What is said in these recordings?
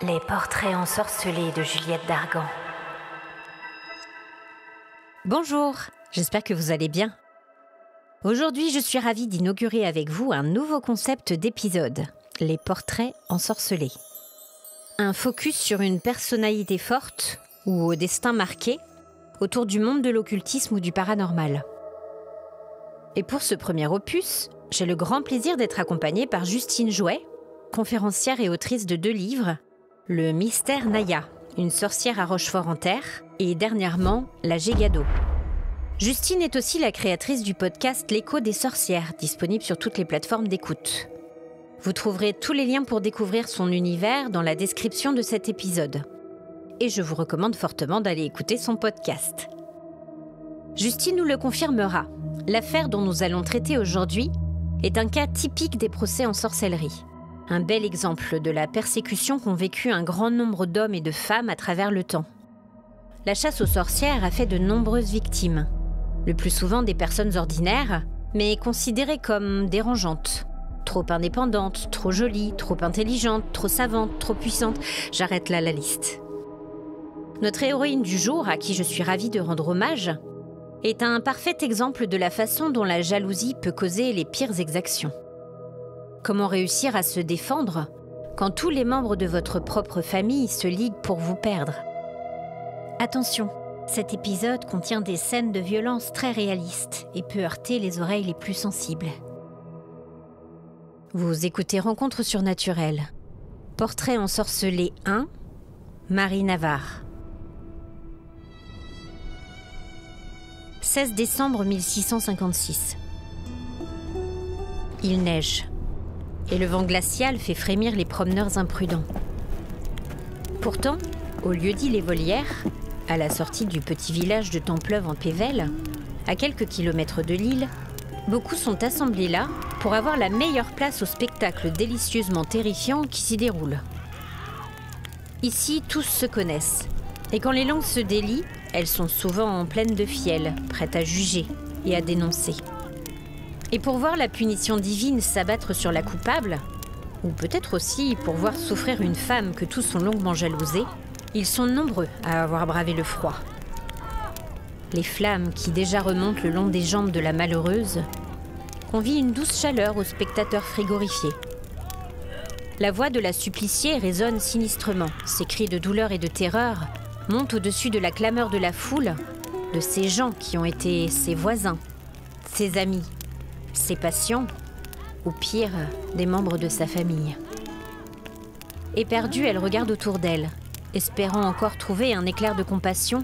Les portraits ensorcelés de Juliette Dargan. Bonjour, j'espère que vous allez bien. Aujourd'hui, je suis ravie d'inaugurer avec vous un nouveau concept d'épisode, les portraits ensorcelés. Un focus sur une personnalité forte ou au destin marqué autour du monde de l'occultisme ou du paranormal. Et pour ce premier opus, j'ai le grand plaisir d'être accompagnée par Justine Jouet, conférencière et autrice de 2 livres, Le Mystère Naya, une sorcière à Rochefort-en-Terre, et dernièrement, La Gégado. Justine est aussi la créatrice du podcast L'écho des sorcières, disponible sur toutes les plateformes d'écoute. Vous trouverez tous les liens pour découvrir son univers dans la description de cet épisode. Et je vous recommande fortement d'aller écouter son podcast. Justine nous le confirmera. L'affaire dont nous allons traiter aujourd'hui est un cas typique des procès en sorcellerie. Un bel exemple de la persécution qu'ont vécu un grand nombre d'hommes et de femmes à travers le temps. La chasse aux sorcières a fait de nombreuses victimes. Le plus souvent des personnes ordinaires, mais considérées comme dérangeantes. Trop indépendantes, trop jolies, trop intelligentes, trop savantes, trop puissantes. J'arrête là la liste. Notre héroïne du jour, à qui je suis ravie de rendre hommage, est un parfait exemple de la façon dont la jalousie peut causer les pires exactions. Comment réussir à se défendre quand tous les membres de votre propre famille se liguent pour vous perdre? Attention, cet épisode contient des scènes de violence très réalistes et peut heurter les oreilles les plus sensibles. Vous écoutez Rencontres surnaturelles. Portrait ensorcelé 1, Marie Navarre. 16 décembre 1656. Il neige. Et le vent glacial fait frémir les promeneurs imprudents. Pourtant, au lieu-dit Les Volières, à la sortie du petit village de Templeuve en Pévèle, à quelques kilomètres de l'île, beaucoup sont assemblés là pour avoir la meilleure place au spectacle délicieusement terrifiant qui s'y déroule. Ici, tous se connaissent, et quand les langues se délient, elles sont souvent pleines de fiel, prêtes à juger et à dénoncer. Et pour voir la punition divine s'abattre sur la coupable, ou peut-être aussi pour voir souffrir une femme que tous ont longuement jalousée, ils sont nombreux à avoir bravé le froid. Les flammes qui déjà remontent le long des jambes de la malheureuse convient une douce chaleur aux spectateurs frigorifiés. La voix de la suppliciée résonne sinistrement, ses cris de douleur et de terreur montent au-dessus de la clameur de la foule, de ces gens qui ont été ses voisins, ses amis, ses patients, ou pire, des membres de sa famille. Éperdue, elle regarde autour d'elle, espérant encore trouver un éclair de compassion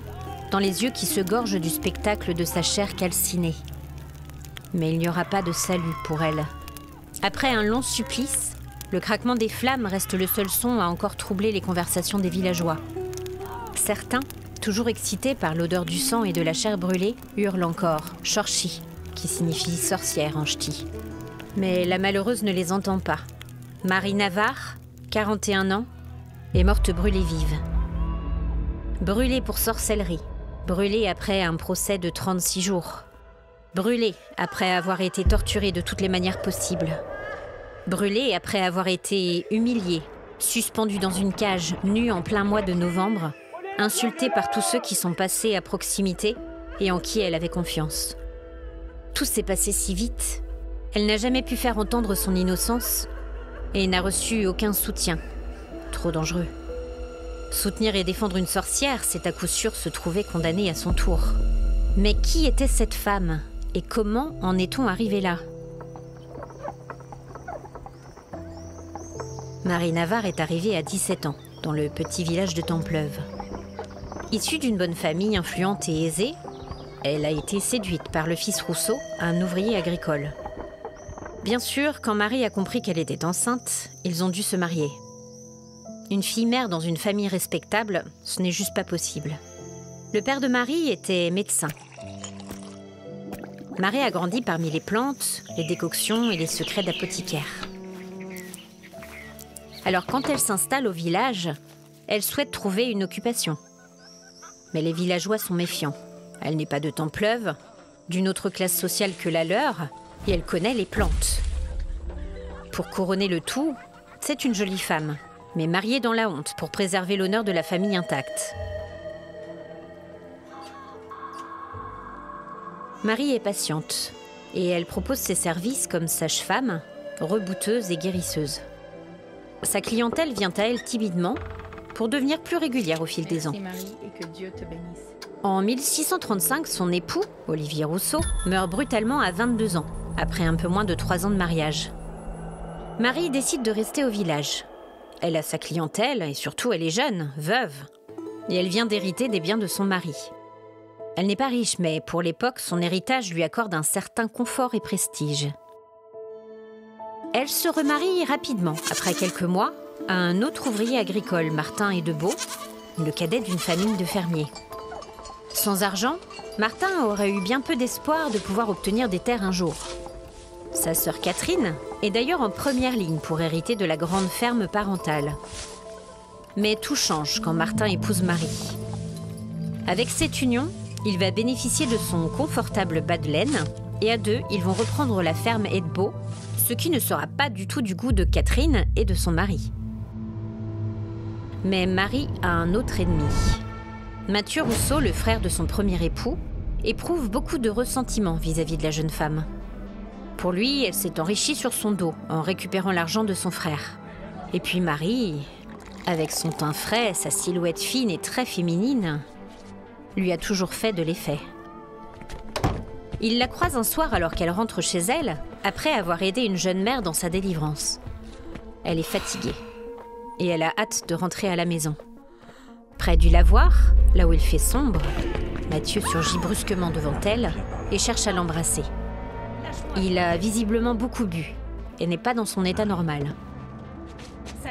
dans les yeux qui se gorgent du spectacle de sa chair calcinée. Mais il n'y aura pas de salut pour elle. Après un long supplice, le craquement des flammes reste le seul son à encore troubler les conversations des villageois. Certains, toujours excités par l'odeur du sang et de la chair brûlée, hurlent encore « Chorchi », qui signifie sorcière en ch'ti. Mais la malheureuse ne les entend pas. Marie Navarre, 41 ans, est morte brûlée vive. Brûlée pour sorcellerie, brûlée après un procès de 36 jours, brûlée après avoir été torturée de toutes les manières possibles, brûlée après avoir été humiliée, suspendue dans une cage, nue en plein mois de novembre, insultée par tous ceux qui sont passés à proximité et en qui elle avait confiance. Tout s'est passé si vite. Elle n'a jamais pu faire entendre son innocence et n'a reçu aucun soutien. Trop dangereux. Soutenir et défendre une sorcière, c'est à coup sûr se trouver condamné à son tour. Mais qui était cette femme et comment en est-on arrivé là? Marie Navarre est arrivée à 17 ans, dans le petit village de Templeuve. Issue d'une bonne famille influente et aisée, elle a été séduite par le fils Rousseau, un ouvrier agricole. Bien sûr, quand Marie a compris qu'elle était enceinte, ils ont dû se marier. Une fille-mère dans une famille respectable, ce n'est juste pas possible. Le père de Marie était médecin. Marie a grandi parmi les plantes, les décoctions et les secrets d'apothicaire. Alors quand elle s'installe au village, elle souhaite trouver une occupation. Mais les villageois sont méfiants. Elle n'est pas de Templeuve, d'une autre classe sociale que la leur, et elle connaît les plantes. Pour couronner le tout, c'est une jolie femme, mais mariée dans la honte pour préserver l'honneur de la famille intacte. Marie est patiente et elle propose ses services comme sage-femme, rebouteuse et guérisseuse. Sa clientèle vient à elle timidement pour devenir plus régulière au fil des ans. Merci Marie et que Dieu te bénisse. En 1635, son époux, Olivier Rousseau, meurt brutalement à 22 ans, après un peu moins de 3 ans de mariage. Marie décide de rester au village. Elle a sa clientèle et surtout elle est jeune, veuve. Et elle vient d'hériter des biens de son mari. Elle n'est pas riche, mais pour l'époque, son héritage lui accorde un certain confort et prestige. Elle se remarie rapidement, après quelques mois, à un autre ouvrier agricole, Martin Edebeau, le cadet d'une famille de fermiers. Sans argent, Martin aurait eu bien peu d'espoir de pouvoir obtenir des terres un jour. Sa sœur Catherine est d'ailleurs en première ligne pour hériter de la grande ferme parentale. Mais tout change quand Martin épouse Marie. Avec cette union, il va bénéficier de son confortable bas de laine et à deux, ils vont reprendre la ferme Edebeau, ce qui ne sera pas du tout du goût de Catherine et de son mari. Mais Marie a un autre ennemi. Mathieu Rousseau, le frère de son premier époux, éprouve beaucoup de ressentiment vis-à-vis de la jeune femme. Pour lui, elle s'est enrichie sur son dos en récupérant l'argent de son frère. Et puis Marie, avec son teint frais, sa silhouette fine et très féminine, lui a toujours fait de l'effet. Il la croise un soir alors qu'elle rentre chez elle, après avoir aidé une jeune mère dans sa délivrance. Elle est fatiguée et elle a hâte de rentrer à la maison. Près du lavoir, là où il fait sombre, Mathieu surgit brusquement devant elle et cherche à l'embrasser. Il a visiblement beaucoup bu et n'est pas dans son état normal.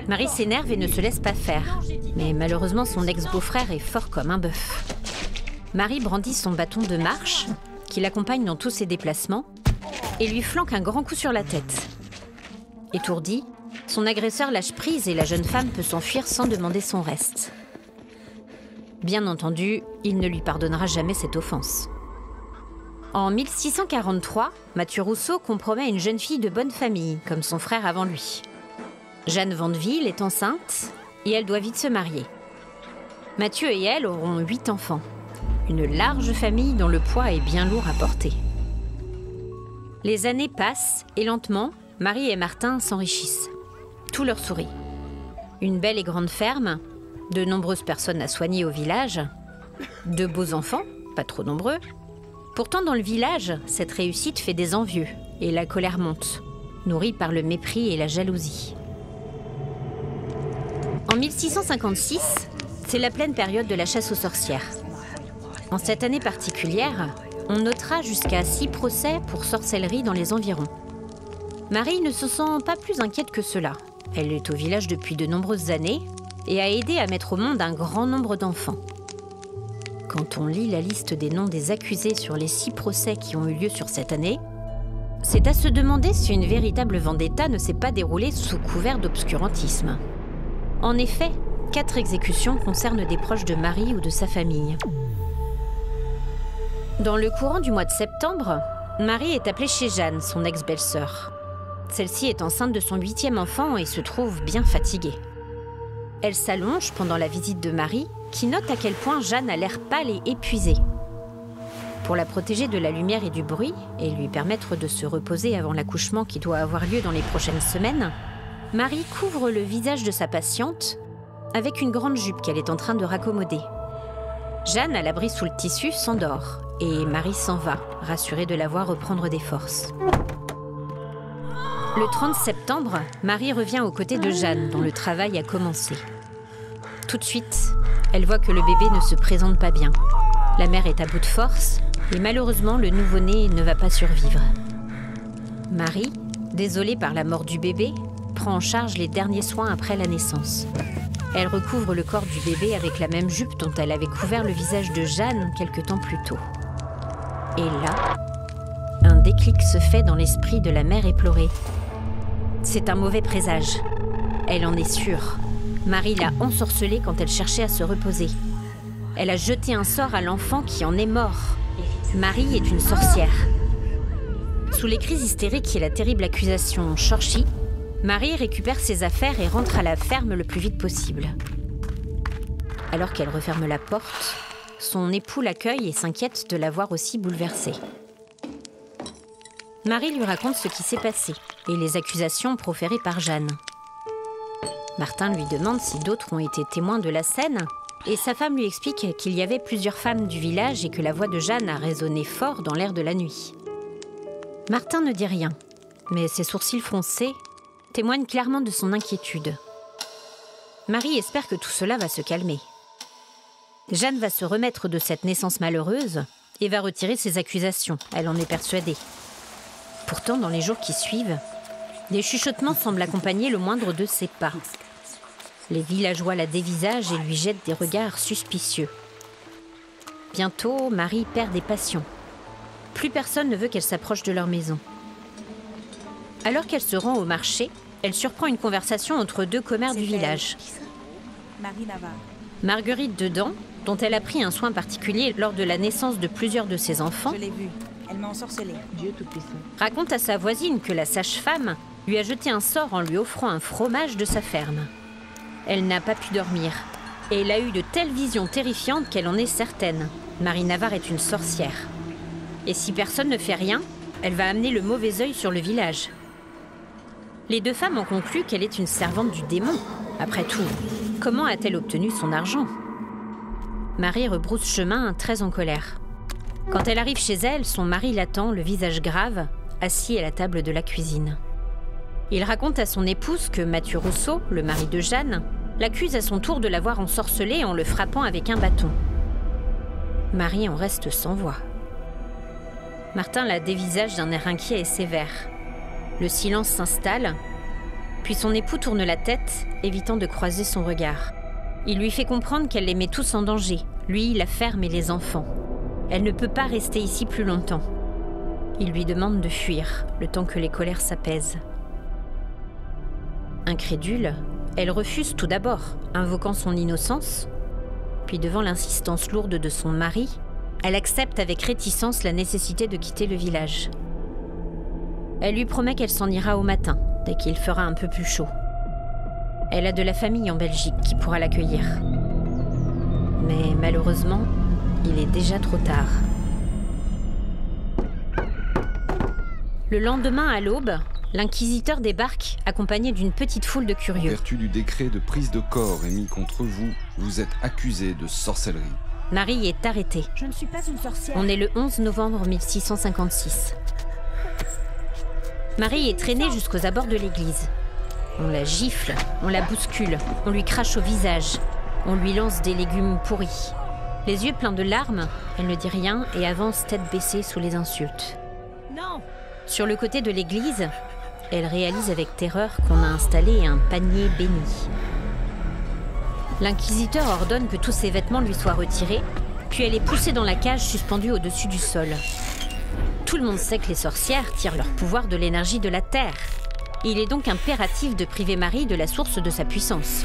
Marie s'énerve et ne se laisse pas faire, mais malheureusement son ex-beau-frère est fort comme un bœuf. Marie brandit son bâton de marche, qui l'accompagne dans tous ses déplacements, et lui flanque un grand coup sur la tête. Étourdie, son agresseur lâche prise et la jeune femme peut s'enfuir sans demander son reste. Bien entendu, il ne lui pardonnera jamais cette offense. En 1643, Mathieu Rousseau compromet une jeune fille de bonne famille, comme son frère avant lui. Jeanne Vandeville est enceinte et elle doit vite se marier. Mathieu et elle auront 8 enfants. Une large famille dont le poids est bien lourd à porter. Les années passent et lentement, Marie et Martin s'enrichissent. Tout leur sourit. Une belle et grande ferme, de nombreuses personnes à soigner au village, de beaux enfants, pas trop nombreux. Pourtant, dans le village, cette réussite fait des envieux et la colère monte, nourrie par le mépris et la jalousie. En 1656, c'est la pleine période de la chasse aux sorcières. En cette année particulière, on notera jusqu'à 6 procès pour sorcellerie dans les environs. Marie ne se sent pas plus inquiète que cela. Elle est au village depuis de nombreuses années et a aidé à mettre au monde un grand nombre d'enfants. Quand on lit la liste des noms des accusés sur les 6 procès qui ont eu lieu sur cette année, c'est à se demander si une véritable vendetta ne s'est pas déroulée sous couvert d'obscurantisme. En effet, 4 exécutions concernent des proches de Marie ou de sa famille. Dans le courant du mois de septembre, Marie est appelée chez Jeanne, son ex-belle-sœur. Celle-ci est enceinte de son 8e enfant et se trouve bien fatiguée. Elle s'allonge pendant la visite de Marie, qui note à quel point Jeanne a l'air pâle et épuisée. Pour la protéger de la lumière et du bruit, et lui permettre de se reposer avant l'accouchement qui doit avoir lieu dans les prochaines semaines, Marie couvre le visage de sa patiente avec une grande jupe qu'elle est en train de raccommoder. Jeanne, à l'abri sous le tissu, s'endort et Marie s'en va, rassurée de la voir reprendre des forces. Le 30 septembre, Marie revient aux côtés de Jeanne, dont le travail a commencé. Tout de suite, elle voit que le bébé ne se présente pas bien. La mère est à bout de force et malheureusement, le nouveau-né ne va pas survivre. Marie, désolée par la mort du bébé, prend en charge les derniers soins après la naissance. Elle recouvre le corps du bébé avec la même jupe dont elle avait couvert le visage de Jeanne quelque temps plus tôt. Et là, un déclic se fait dans l'esprit de la mère éplorée. C'est un mauvais présage. Elle en est sûre. Marie l'a ensorcelée quand elle cherchait à se reposer. Elle a jeté un sort à l'enfant qui en est mort. Marie est une sorcière. Sous les cris hystériques et la terrible accusation Chorchi, Marie récupère ses affaires et rentre à la ferme le plus vite possible. Alors qu'elle referme la porte, son époux l'accueille et s'inquiète de la voir aussi bouleversée. Marie lui raconte ce qui s'est passé et les accusations proférées par Jeanne. Martin lui demande si d'autres ont été témoins de la scène et sa femme lui explique qu'il y avait plusieurs femmes du village et que la voix de Jeanne a résonné fort dans l'air de la nuit. Martin ne dit rien, mais ses sourcils froncés témoignent clairement de son inquiétude. Marie espère que tout cela va se calmer. Jeanne va se remettre de cette naissance malheureuse et va retirer ses accusations, elle en est persuadée. Pourtant, dans les jours qui suivent, des chuchotements semblent accompagner le moindre de ses pas. Les villageois la dévisagent et lui jettent des regards suspicieux. Bientôt, Marie perd des passions. Plus personne ne veut qu'elle s'approche de leur maison. Alors qu'elle se rend au marché, elle surprend une conversation entre deux commères du village. Marguerite Dedan, dont elle a pris un soin particulier lors de la naissance de plusieurs de ses enfants, Je l'ai vue. Elle m'a ensorcelée. Dieu tout-puissant. raconte à sa voisine que la sage-femme lui a jeté un sort en lui offrant un fromage de sa ferme. Elle n'a pas pu dormir et elle a eu de telles visions terrifiantes qu'elle en est certaine. Marie Navarre est une sorcière. Et si personne ne fait rien, elle va amener le mauvais œil sur le village. Les deux femmes ont conclu qu'elle est une servante du démon. Après tout, comment a-t-elle obtenu son argent ? Marie rebrousse chemin, très en colère. Quand elle arrive chez elle, son mari l'attend, le visage grave, assis à la table de la cuisine. Il raconte à son épouse que Mathieu Rousseau, le mari de Jeanne, l'accuse à son tour de l'avoir ensorcelé en le frappant avec un bâton. Marie en reste sans voix. Martin la dévisage d'un air inquiet et sévère. Le silence s'installe, puis son époux tourne la tête, évitant de croiser son regard. Il lui fait comprendre qu'elle les met tous en danger, lui, la ferme et les enfants. Elle ne peut pas rester ici plus longtemps. Il lui demande de fuir, le temps que les colères s'apaisent. Incrédule, elle refuse tout d'abord, invoquant son innocence, puis devant l'insistance lourde de son mari, elle accepte avec réticence la nécessité de quitter le village. Elle lui promet qu'elle s'en ira au matin, dès qu'il fera un peu plus chaud. Elle a de la famille en Belgique qui pourra l'accueillir. Mais malheureusement, il est déjà trop tard. Le lendemain à l'aube, l'inquisiteur débarque accompagné d'une petite foule de En curieux. vertu du décret de prise de corps émis contre vous, vous êtes accusé de sorcellerie. Marie est arrêtée. Je ne suis pas une sorcière. On est le 11 novembre 1656. Marie est traînée jusqu'aux abords de l'église. On la gifle, on la bouscule, on lui crache au visage, on lui lance des légumes pourris. Les yeux pleins de larmes, elle ne dit rien et avance tête baissée sous les insultes. Non. Sur le côté de l'église, elle réalise avec terreur qu'on a installé un panier béni. L'inquisiteur ordonne que tous ses vêtements lui soient retirés, puis elle est poussée dans la cage suspendue au-dessus du sol. Tout le monde sait que les sorcières tirent leur pouvoir de l'énergie de la terre. Il est donc impératif de priver Marie de la source de sa puissance.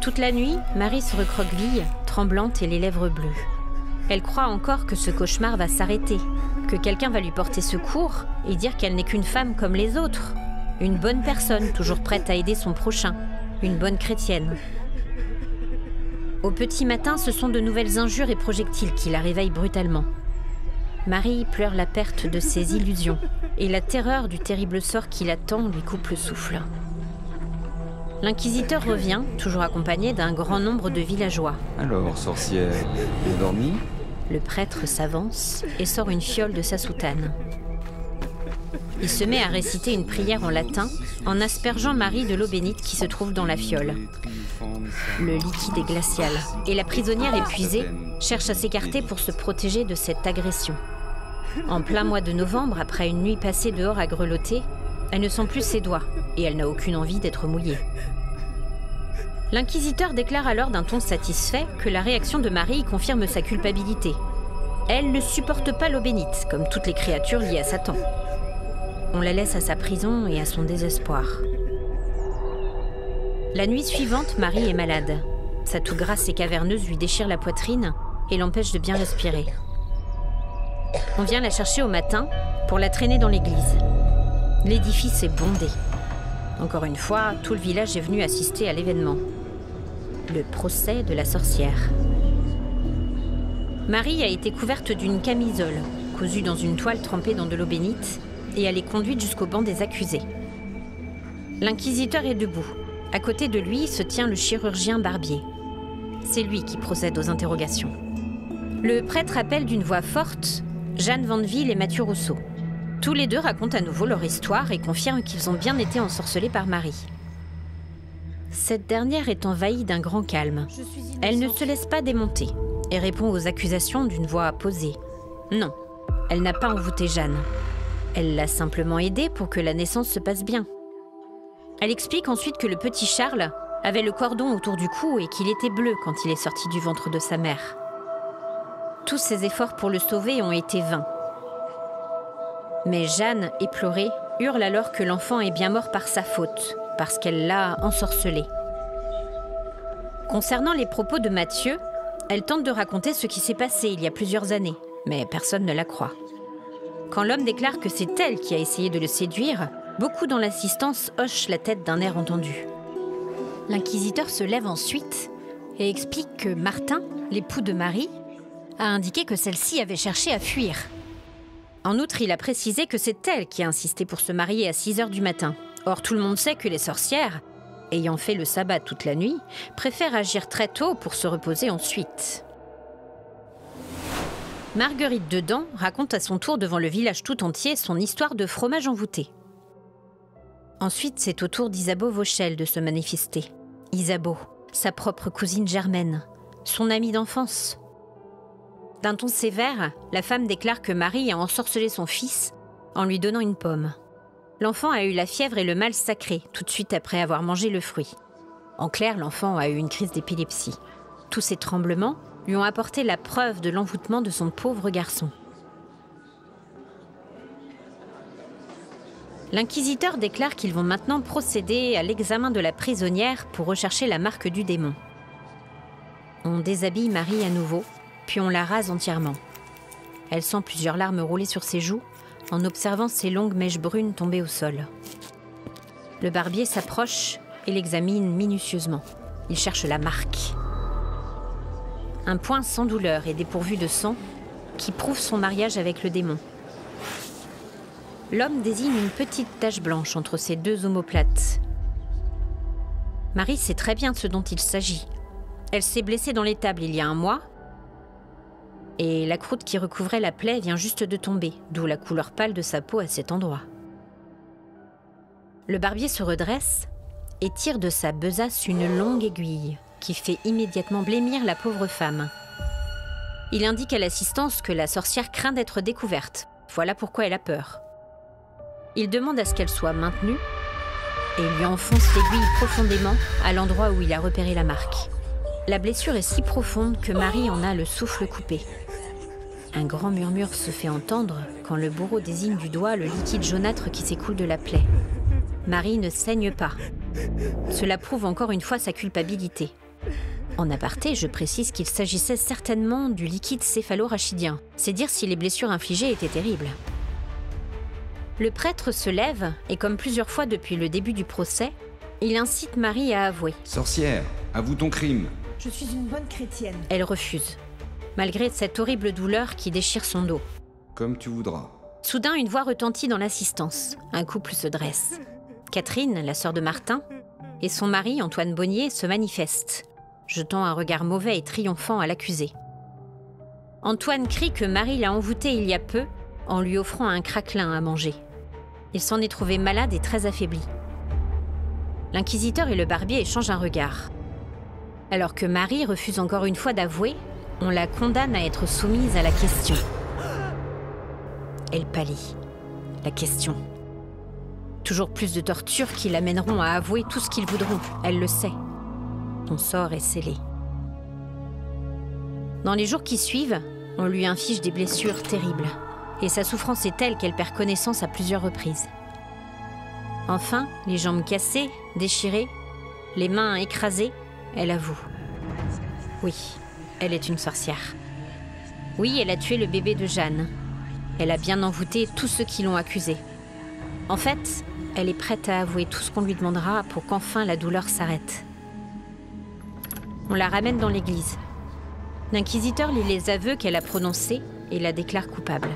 Toute la nuit, Marie se recroqueville, tremblante et les lèvres bleues. Elle croit encore que ce cauchemar va s'arrêter, que quelqu'un va lui porter secours et dire qu'elle n'est qu'une femme comme les autres. Une bonne personne, toujours prête à aider son prochain. Une bonne chrétienne. Au petit matin, ce sont de nouvelles injures et projectiles qui la réveillent brutalement. Marie pleure la perte de ses illusions et la terreur du terrible sort qui l'attend lui coupe le souffle. L'inquisiteur revient, toujours accompagné d'un grand nombre de villageois. Alors, sorcière, bien dormi ? Le prêtre s'avance et sort une fiole de sa soutane. Il se met à réciter une prière en latin en aspergeant Marie de l'eau bénite qui se trouve dans la fiole. Le liquide est glacial et la prisonnière épuisée cherche à s'écarter pour se protéger de cette agression. En plein mois de novembre, après une nuit passée dehors à grelotter, elle ne sent plus ses doigts et elle n'a aucune envie d'être mouillée. L'inquisiteur déclare alors d'un ton satisfait que la réaction de Marie confirme sa culpabilité. Elle ne supporte pas l'eau bénite, comme toutes les créatures liées à Satan. On la laisse à sa prison et à son désespoir. La nuit suivante, Marie est malade. Sa toux grasse et caverneuse lui déchire la poitrine et l'empêche de bien respirer. On vient la chercher au matin pour la traîner dans l'église. L'édifice est bondé. Encore une fois, tout le village est venu assister à l'événement. Le procès de la sorcière. Marie a été couverte d'une camisole, cousue dans une toile trempée dans de l'eau bénite, et elle est conduite jusqu'au banc des accusés. L'inquisiteur est debout. À côté de lui se tient le chirurgien Barbier. C'est lui qui procède aux interrogations. Le prêtre appelle d'une voix forte Jeanne Vandeville et Mathieu Rousseau. Tous les deux racontent à nouveau leur histoire et confirment qu'ils ont bien été ensorcelés par Marie. Cette dernière est envahie d'un grand calme. Elle ne se laisse pas démonter et répond aux accusations d'une voix posée. Non, elle n'a pas envoûté Jeanne. Elle l'a simplement aidée pour que la naissance se passe bien. Elle explique ensuite que le petit Charles avait le cordon autour du cou et qu'il était bleu quand il est sorti du ventre de sa mère. Tous ses efforts pour le sauver ont été vains. Mais Jeanne, éplorée, hurle alors que l'enfant est bien mort par sa faute, parce qu'elle l'a ensorcelé. Concernant les propos de Mathieu, elle tente de raconter ce qui s'est passé il y a plusieurs années, mais personne ne la croit. Quand l'homme déclare que c'est elle qui a essayé de le séduire, beaucoup dans l'assistance hochent la tête d'un air entendu. L'inquisiteur se lève ensuite et explique que Martin, l'époux de Marie, a indiqué que celle-ci avait cherché à fuir. En outre, il a précisé que c'est elle qui a insisté pour se marier à 6 heures du matin. Or, tout le monde sait que les sorcières, ayant fait le sabbat toute la nuit, préfèrent agir très tôt pour se reposer ensuite. Marguerite Dedan raconte à son tour devant le village tout entier son histoire de fromage envoûté. Ensuite, c'est au tour d'Isabeau Vauchel de se manifester. Isabeau, sa propre cousine germaine, son amie d'enfance. D'un ton sévère, la femme déclare que Marie a ensorcelé son fils en lui donnant une pomme. L'enfant a eu la fièvre et le mal sacré tout de suite après avoir mangé le fruit. En clair, l'enfant a eu une crise d'épilepsie. Tous ces tremblements lui ont apporté la preuve de l'envoûtement de son pauvre garçon. L'inquisiteur déclare qu'ils vont maintenant procéder à l'examen de la prisonnière pour rechercher la marque du démon. On déshabille Marie à nouveau, puis on la rase entièrement. Elle sent plusieurs larmes rouler sur ses joues en observant ses longues mèches brunes tomber au sol. Le barbier s'approche et l'examine minutieusement. Il cherche la marque. Un point sans douleur et dépourvu de sang qui prouve son mariage avec le démon. L'homme désigne une petite tache blanche entre ses 2 omoplates. Marie sait très bien ce dont il s'agit. Elle s'est blessée dans l'étable il y a 1 mois et la croûte qui recouvrait la plaie vient juste de tomber, d'où la couleur pâle de sa peau à cet endroit. Le barbier se redresse et tire de sa besace une longue aiguille qui fait immédiatement blêmir la pauvre femme. Il indique à l'assistance que la sorcière craint d'être découverte. Voilà pourquoi elle a peur. Il demande à ce qu'elle soit maintenue et lui enfonce l'aiguille profondément à l'endroit où il a repéré la marque. La blessure est si profonde que Marie en a le souffle coupé. Un grand murmure se fait entendre quand le bourreau désigne du doigt le liquide jaunâtre qui s'écoule de la plaie. Marie ne saigne pas. Cela prouve encore une fois sa culpabilité. En aparté, je précise qu'il s'agissait certainement du liquide céphalo-rachidien. C'est dire si les blessures infligées étaient terribles. Le prêtre se lève et, comme plusieurs fois depuis le début du procès, il incite Marie à avouer. « Sorcière, avoue ton crime !» Je suis une bonne chrétienne. Elle refuse, malgré cette horrible douleur qui déchire son dos. « Comme tu voudras. » Soudain, une voix retentit dans l'assistance. Un couple se dresse. Catherine, la sœur de Martin, et son mari, Antoine Bonnier, se manifestent, jetant un regard mauvais et triomphant à l'accusé. Antoine crie que Marie l'a envoûté il y a peu en lui offrant un craquelin à manger. Il s'en est trouvé malade et très affaibli. L'inquisiteur et le barbier échangent un regard. Alors que Marie refuse encore une fois d'avouer, on la condamne à être soumise à la question. Elle pâlit. La question. Toujours plus de tortures qui l'amèneront à avouer tout ce qu'ils voudront. Elle le sait. Son sort est scellé. Dans les jours qui suivent, on lui inflige des blessures terribles. Et sa souffrance est telle qu'elle perd connaissance à plusieurs reprises. Enfin, les jambes cassées, déchirées, les mains écrasées, elle avoue. Oui, elle est une sorcière. Oui, elle a tué le bébé de Jeanne. Elle a bien envoûté tous ceux qui l'ont accusée. En fait, elle est prête à avouer tout ce qu'on lui demandera pour qu'enfin la douleur s'arrête. On la ramène dans l'église. L'inquisiteur lit les aveux qu'elle a prononcés et la déclare coupable.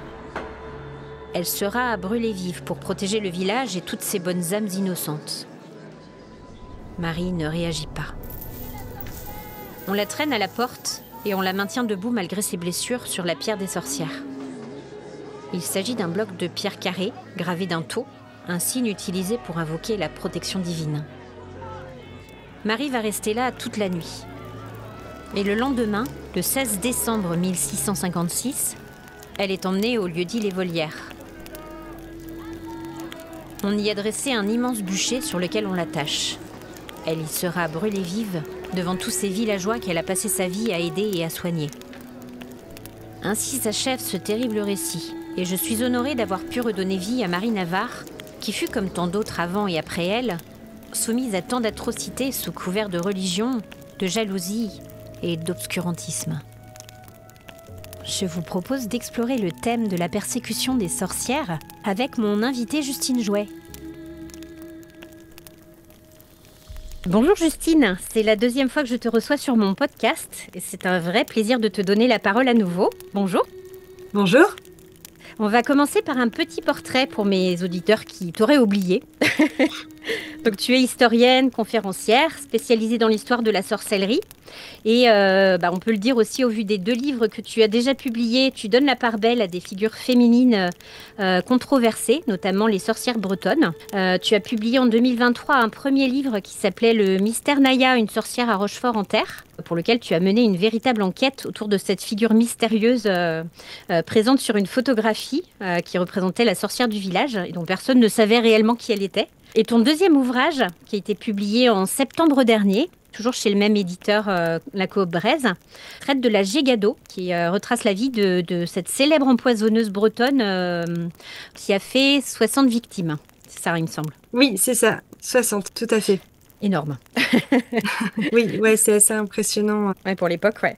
Elle sera à brûler vive pour protéger le village et toutes ces bonnes âmes innocentes. Marie ne réagit pas. On la traîne à la porte et on la maintient debout malgré ses blessures sur la pierre des sorcières. Il s'agit d'un bloc de pierre carrée gravé d'un tau, un signe utilisé pour invoquer la protection divine. Marie va rester là toute la nuit. Et le lendemain, le 16 décembre 1656, elle est emmenée au lieu-dit Les Volières. On y a dressé un immense bûcher sur lequel on l'attache. Elle y sera brûlée vive devant tous ces villageois qu'elle a passé sa vie à aider et à soigner. Ainsi s'achève ce terrible récit, et je suis honorée d'avoir pu redonner vie à Marie Navarre, qui fut, comme tant d'autres avant et après elle, soumise à tant d'atrocités sous couvert de religion, de jalousie et d'obscurantisme. Je vous propose d'explorer le thème de la persécution des sorcières avec mon invitée Justine Jouet. Bonjour Justine, c'est la deuxième fois que je te reçois sur mon podcast et c'est un vrai plaisir de te donner la parole à nouveau. Bonjour. Bonjour. On va commencer par un petit portrait pour mes auditeurs qui t'auraient oublié. Donc tu es historienne, conférencière, spécialisée dans l'histoire de la sorcellerie. Et on peut le dire aussi au vu des 2 livres que tu as déjà publiés, tu donnes la part belle à des figures féminines controversées, notamment les sorcières bretonnes. Tu as publié en 2023 un premier livre qui s'appelait Le Mystère Naya, une sorcière à Rochefort-en-Terre, pour lequel tu as mené une véritable enquête autour de cette figure mystérieuse présente sur une photographie qui représentait la sorcière du village et dont personne ne savait réellement qui elle était. Et ton deuxième ouvrage, qui a été publié en septembre dernier, toujours chez le même éditeur, La Coop Braise, traite de la Gégado, qui retrace la vie de cette célèbre empoisonneuse bretonne qui a fait 60 victimes. C'est ça, il me semble. Oui, c'est ça, 60, tout à fait. Énorme. Oui, ouais, c'est assez impressionnant. Ouais, pour l'époque, ouais.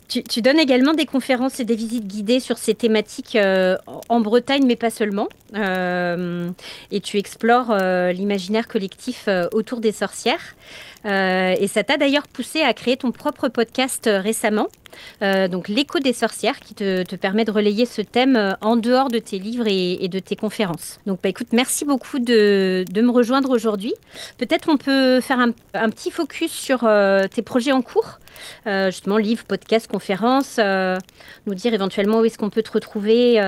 Tu donnes également des conférences et des visites guidées sur ces thématiques en Bretagne, mais pas seulement. Et tu explores l'imaginaire collectif autour des sorcières. Et ça t'a d'ailleurs poussé à créer ton propre podcast récemment, donc L'écho des sorcières, qui te permet de relayer ce thème en dehors de tes livres et de tes conférences. Donc écoute, merci beaucoup de me rejoindre aujourd'hui. Peut-être on peut faire un petit focus sur tes projets en cours. Justement, livres, podcasts, conférences, nous dire éventuellement où est-ce qu'on peut te retrouver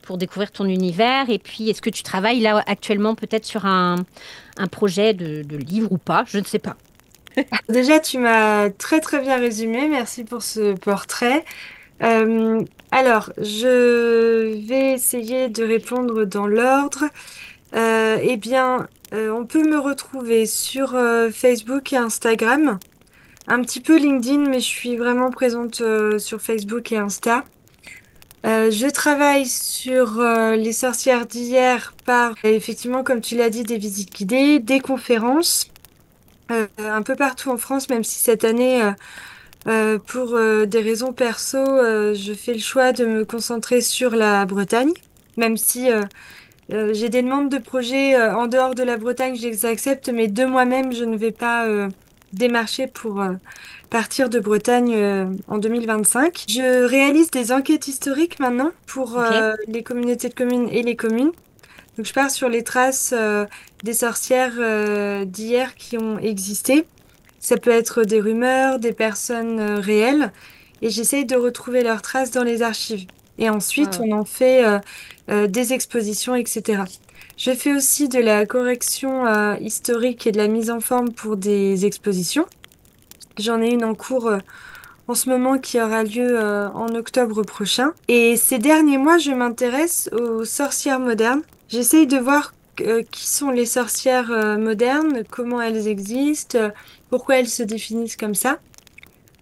pour découvrir ton univers, et puis est-ce que tu travailles là actuellement peut-être sur un projet de livre ou pas, je ne sais pas. Déjà, tu m'as très très bien résumé, merci pour ce portrait. Alors, je vais essayer de répondre dans l'ordre. On peut me retrouver sur Facebook et Instagram. Un petit peu LinkedIn, mais je suis vraiment présente sur Facebook et Insta. Je travaille sur les sorcières d'hier par, effectivement, comme tu l'as dit, des visites guidées, des conférences, un peu partout en France, même si cette année, pour des raisons perso, je fais le choix de me concentrer sur la Bretagne, même si j'ai des demandes de projets en dehors de la Bretagne, je les accepte, mais de moi-même, je ne vais pas démarcher pour partir de Bretagne en 2025. Je réalise des enquêtes historiques maintenant pour les communautés de communes et les communes. Donc je pars sur les traces des sorcières d'hier qui ont existé. Ça peut être des rumeurs, des personnes réelles, et j'essaye de retrouver leurs traces dans les archives. Et ensuite, on en fait des expositions, etc. Je fais aussi de la correction historique et de la mise en forme pour des expositions. J'en ai une en cours en ce moment qui aura lieu en octobre prochain. Et ces derniers mois, je m'intéresse aux sorcières modernes. J'essaye de voir qui sont les sorcières modernes, comment elles existent, pourquoi elles se définissent comme ça.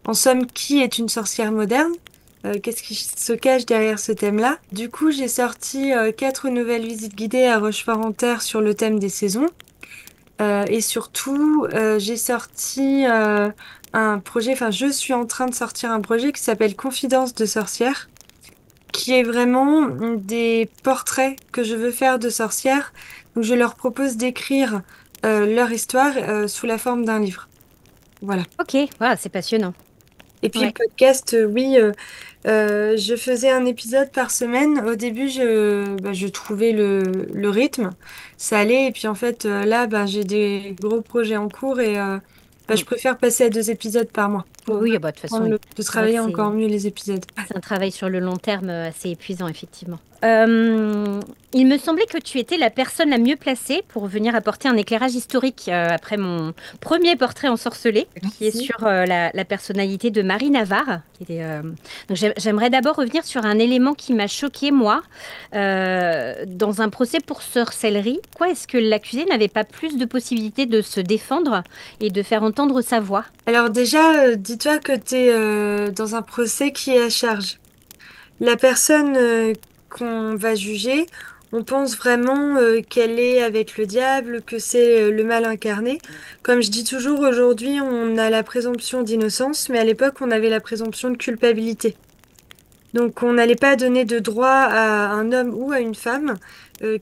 En somme, qui est une sorcière moderne ? Qu'est-ce qui se cache derrière ce thème-là? Du coup, j'ai sorti 4 nouvelles visites guidées à Rochefort-en-Terre sur le thème des saisons. Et surtout, j'ai sorti je suis en train de sortir un projet qui s'appelle Confidence de sorcières, qui est vraiment des portraits que je veux faire de sorcières. Donc je leur propose d'écrire leur histoire sous la forme d'un livre. Voilà. Ok, voilà, c'est passionnant. Et puis le Ouais. podcast, oui, je faisais un épisode par semaine. Au début, je trouvais le rythme, ça allait. Et puis en fait, là, j'ai des gros projets en cours et je Mm. préfère passer à 2 épisodes par mois pour Oui, bah, de toute prendre façon, de c'est vrai que travailler encore mieux les épisodes. c'est un travail sur le long terme assez épuisant, effectivement. Il me semblait que tu étais la personne la mieux placée pour venir apporter un éclairage historique après mon premier portrait ensorcelé, qui est Merci. sur la personnalité de Marie Navarre. Donc j'aimerais d'abord revenir sur un élément qui m'a choqué, moi, dans un procès pour sorcellerie. Pourquoi est-ce que l'accusé n'avait pas plus de possibilités de se défendre et de faire entendre sa voix? Alors déjà, dis-toi que tu es dans un procès qui est à charge. La personne qu'on va juger, on pense vraiment qu'elle est avec le diable, que c'est le mal incarné. Comme je dis toujours, aujourd'hui, on a la présomption d'innocence, mais à l'époque, on avait la présomption de culpabilité. Donc, on n'allait pas donner de droit à un homme ou à une femme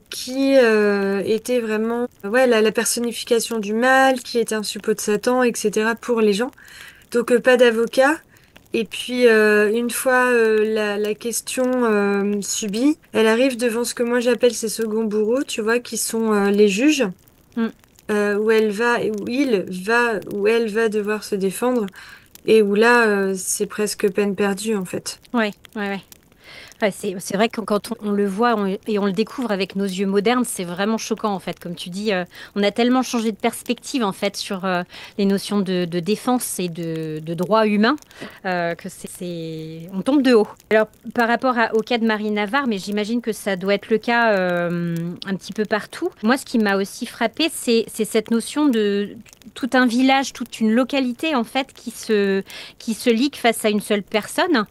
qui était vraiment la personnification du mal, qui était un suppôt de Satan, etc. pour les gens. Donc, pas d'avocat. Et puis, une fois la question subie, elle arrive devant ce que moi j'appelle ses seconds bourreaux, tu vois, qui sont les juges, Mm. où elle va, où elle va devoir se défendre, et où là, c'est presque peine perdue, en fait. Ouais, ouais, ouais. Ouais, c'est vrai que quand on le voit et on le découvre avec nos yeux modernes, c'est vraiment choquant en fait. Comme tu dis, on a tellement changé de perspective en fait sur les notions de défense et de droit humain que on tombe de haut. Alors par rapport au cas de Marie Navarre, mais j'imagine que ça doit être le cas un petit peu partout. Moi, ce qui m'a aussi frappé, c'est cette notion de tout un village, toute une localité en fait qui se ligue face à une seule personne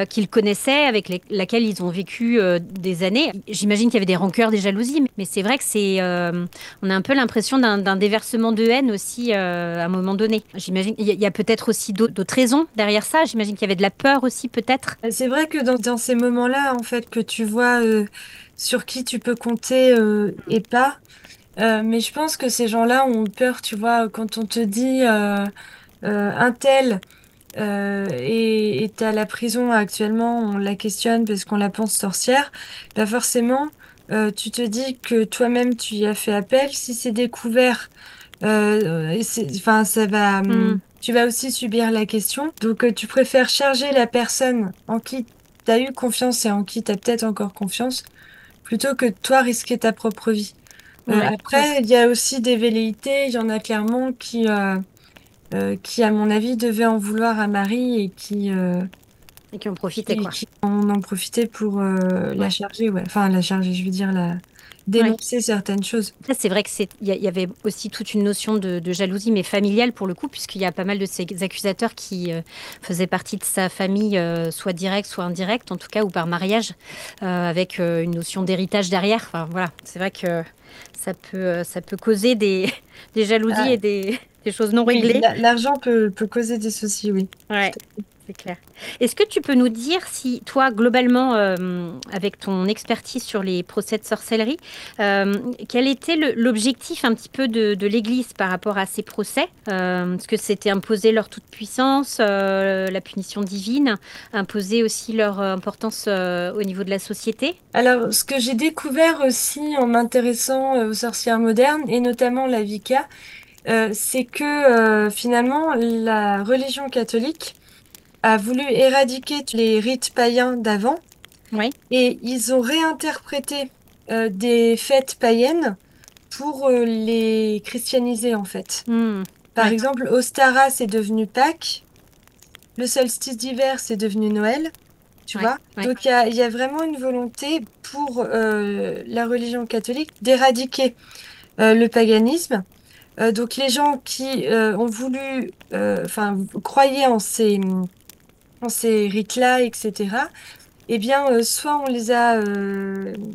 qu'ils connaissaient, avec laquelle ils ont vécu des années. J'imagine qu'il y avait des rancœurs, des jalousies, mais c'est vrai que on a un peu l'impression d'un déversement de haine aussi à un moment donné. J'imagine il y a peut-être aussi d'autres raisons derrière ça. J'imagine qu'il y avait de la peur aussi peut-être. C'est vrai que dans ces moments-là, en fait, que tu vois sur qui tu peux compter et pas. Mais je pense que ces gens-là ont peur, tu vois, quand on te dit un tel est à la prison actuellement, on la questionne parce qu'on la pense sorcière, bah forcément, tu te dis que toi-même tu y as fait appel. Si c'est découvert, enfin, Hmm. tu vas aussi subir la question. Donc, tu préfères charger la personne en qui tu as eu confiance et en qui tu as peut-être encore confiance, plutôt que toi risquer ta propre vie. Ouais, ouais. Après, il y a aussi des velléités. Il y en a clairement qui, à mon avis, devaient en vouloir à Marie et Et qui ont profité quoi. qui en profitaient pour la Ouais. charger, ouais. Enfin, la charger, je veux dire, Ouais. dénoncer certaines choses. Ça, c'est vrai que il y avait aussi toute une notion de jalousie, mais familiale pour le coup, puisqu'il y a pas mal de ces accusateurs qui faisaient partie de sa famille, soit directe, soit indirecte, en tout cas, ou par mariage, avec une notion d'héritage derrière. Enfin, voilà, c'est vrai que ça peut causer des jalousies Ah, et des choses non oui, réglées. l'argent peut causer des soucis, oui. Ouais. C'est clair. Est-ce que tu peux nous dire si toi, globalement, avec ton expertise sur les procès de sorcellerie, quel était l'objectif un petit peu de l'Église par rapport à ces procès? Est-ce que c'était imposer leur toute-puissance, la punition divine, imposer aussi leur importance au niveau de la société? Alors, ce que j'ai découvert aussi en m'intéressant aux sorcières modernes, et notamment la Wicca, c'est que finalement, la religion catholique a voulu éradiquer tous les rites païens d'avant, Oui. et ils ont réinterprété des fêtes païennes pour les christianiser en fait. Hmm. Par Ouais. exemple, Ostara, c'est devenu Pâques, le solstice d'hiver, c'est devenu Noël, tu Ouais. vois. Ouais. Donc il y a vraiment une volonté pour la religion catholique d'éradiquer le paganisme. Donc les gens qui ont voulu, enfin, croyaient en ces rites-là, etc., eh bien, soit on les a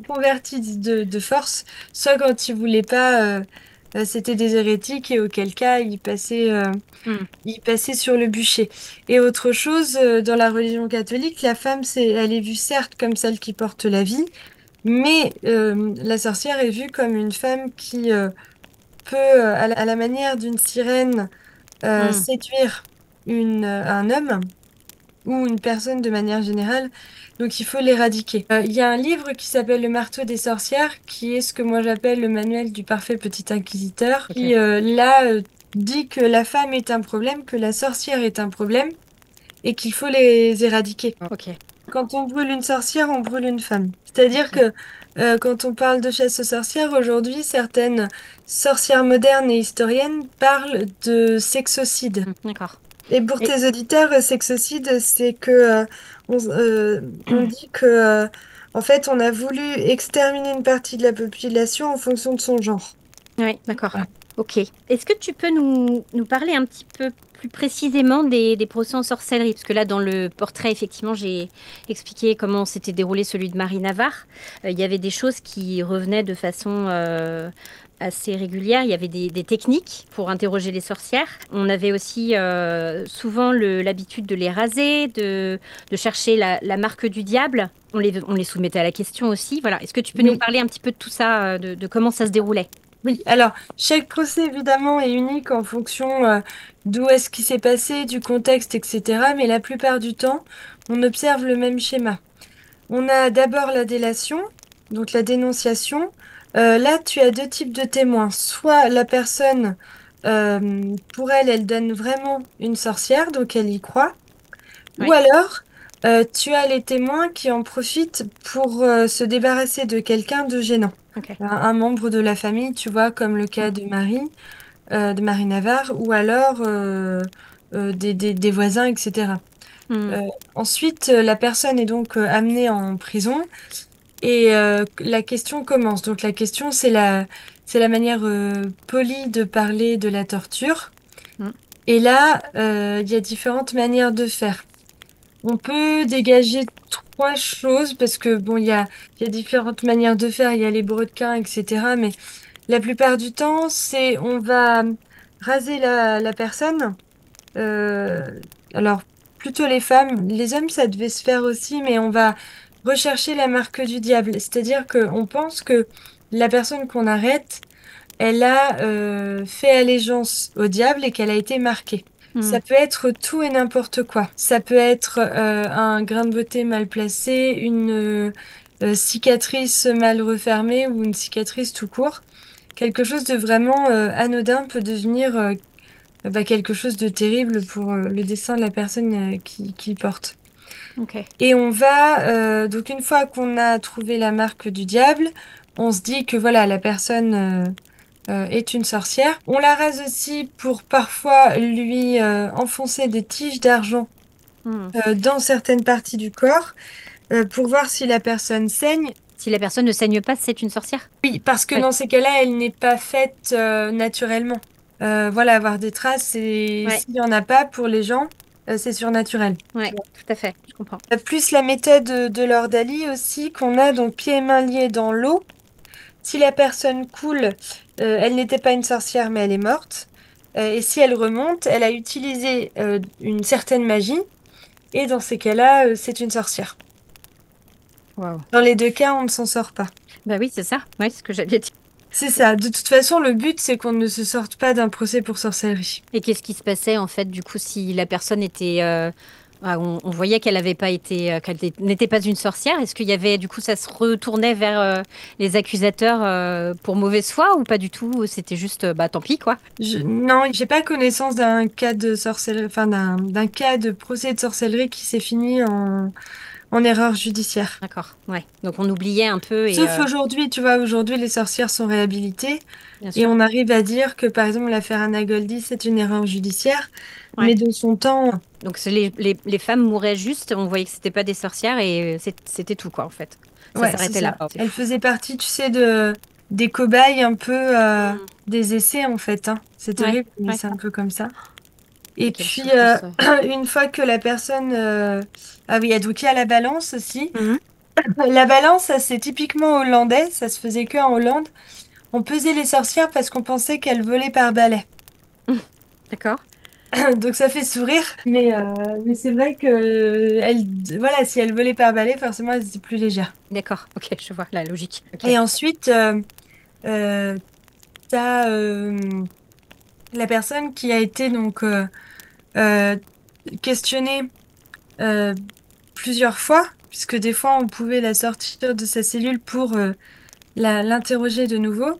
convertis de force, soit quand ils voulaient pas c'était des hérétiques et auquel cas Hmm. ils passaient sur le bûcher. Et autre chose, dans la religion catholique, la femme, elle est vue certes comme celle qui porte la vie, mais la sorcière est vue comme une femme qui peut, à la manière d'une sirène, Hmm. séduire un homme ou une personne de manière générale. Donc il faut l'éradiquer. Il y a un livre qui s'appelle Le marteau des sorcières, qui est ce que moi j'appelle le manuel du parfait petit inquisiteur, Ok. qui là dit que la femme est un problème, que la sorcière est un problème et qu'il faut les éradiquer. Ok. Quand on brûle une sorcière, on brûle une femme. C'est-à-dire Ok. que quand on parle de chasse aux sorcières, aujourd'hui, certaines sorcières modernes et historiennes parlent de sexocide. D'accord. Et pour Et tes auditeurs, sexocide, c'est que on dit que en fait, on a voulu exterminer une partie de la population en fonction de son genre. ouais, d'accord. Voilà. Ok. Est-ce que tu peux nous parler un petit peu plus précisément des procès en sorcellerie? Parce que là, dans le portrait, effectivement, j'ai expliqué comment s'était déroulé celui de Marie Navarre. Il y avait des choses qui revenaient de façon assez régulière. Il y avait des techniques pour interroger les sorcières. On avait aussi souvent l'habitude de les raser, de chercher la marque du diable. On les soumettait à la question aussi. Voilà. Est-ce que tu peux nous Oui. parler un petit peu de tout ça, de comment ça se déroulait? Oui, alors chaque procès évidemment est unique en fonction d'où est-ce qui s'est passé, du contexte, etc. Mais la plupart du temps, on observe le même schéma. On a d'abord la délation, donc la dénonciation. Là, tu as deux types de témoins. Soit la personne, pour elle, elle donne vraiment une sorcière, donc elle y croit. Ou Oui. alors, tu as les témoins qui en profitent pour se débarrasser de quelqu'un de gênant. Ok. Un membre de la famille, tu vois, comme le cas de Marie Navarre, ou alors des voisins, etc. Hmm. Euh, Ensuite, la personne est donc amenée en prison et la question commence. Donc la question, c'est la manière polie de parler de la torture. Hmm. Et là, il y a différentes manières de faire. On peut dégager trois choses parce que bon, il y a différentes manières de faire. Il y a les brodequins, etc. Mais la plupart du temps, c'est on va raser la personne. Euh, alors, plutôt les femmes. Les hommes, ça devait se faire aussi, mais on va rechercher la marque du diable. C'est-à-dire qu'on pense que la personne qu'on arrête, elle a fait allégeance au diable et qu'elle a été marquée. Hmm. Ça peut être tout et n'importe quoi. Ça peut être un grain de beauté mal placé, une cicatrice mal refermée ou une cicatrice tout court. Quelque chose de vraiment anodin peut devenir quelque chose de terrible pour le destin de la personne qui le porte. Ok. Et on va, donc une fois qu'on a trouvé la marque du diable, on se dit que voilà, la personne est une sorcière. On la rase aussi pour parfois lui enfoncer des tiges d'argent Hmm. dans certaines parties du corps pour voir si la personne saigne. Si la personne ne saigne pas, c'est une sorcière? Oui, parce que Ouais. dans ces cas-là, elle n'est pas faite naturellement. Voilà, avoir des traces, et Ouais. s'il n'y en a pas pour les gens, c'est surnaturel. Ouais, tout à fait. Je comprends. Plus la méthode de Lord Ali aussi, qu'on a donc pieds et mains liés dans l'eau. Si la personne coule, elle n'était pas une sorcière, mais elle est morte. Et si elle remonte, elle a utilisé une certaine magie. Et dans ces cas-là, c'est une sorcière. Waouh. Dans les deux cas, on ne s'en sort pas. Bah oui, c'est ça. Ouais, c'est ce que j'allais dire. C'est ça. De toute façon, le but, c'est qu'on ne se sorte pas d'un procès pour sorcellerie. Et qu'est-ce qui se passait en fait, du coup, si la personne était, on voyait qu'elle avait pas été, n'était pas une sorcière. Est-ce qu'il y avait, du coup, ça se retournait vers les accusateurs pour mauvaise foi ou pas du tout? C'était juste, bah tant pis quoi. Non, j'ai pas connaissance d'un cas de sorcellerie, enfin d'un cas de procès de sorcellerie qui s'est fini en erreur judiciaire. D'accord. Ouais. Donc on oubliait un peu et Sauf aujourd'hui, tu vois, aujourd'hui les sorcières sont réhabilitées bien et sûr. on arrive à dire que par exemple l'affaire Anna Goldie c'est une erreur judiciaire, Ouais. mais de son temps, Donc les femmes mouraient juste. On voyait que c'était pas des sorcières et c'était tout quoi en fait. Ça ouais, c'est s'arrêtait ça. là. C'est Elle fou. faisait partie, tu sais, des cobayes un peu Mm. des essais en fait, hein. C'est Ouais. terrible, mais Ouais. c'est un peu comme ça. Et Quelle puis souffrance. une fois que la personne, ah oui, donc il y a la balance aussi. Mhm. La balance, ça c'est typiquement hollandais, ça se faisait que en Hollande. on pesait les sorcières parce qu'on pensait qu'elles volaient par balai. D'accord. Donc ça fait sourire, mais c'est vrai que voilà, si elles volaient par balai, forcément elles étaient plus légères. D'accord. Ok, je vois la logique. Ok. Et ensuite, euh, t'as la personne qui a été donc euh, questionnée euh, plusieurs fois, puisque des fois on pouvait la sortir de sa cellule pour l'interroger de nouveau.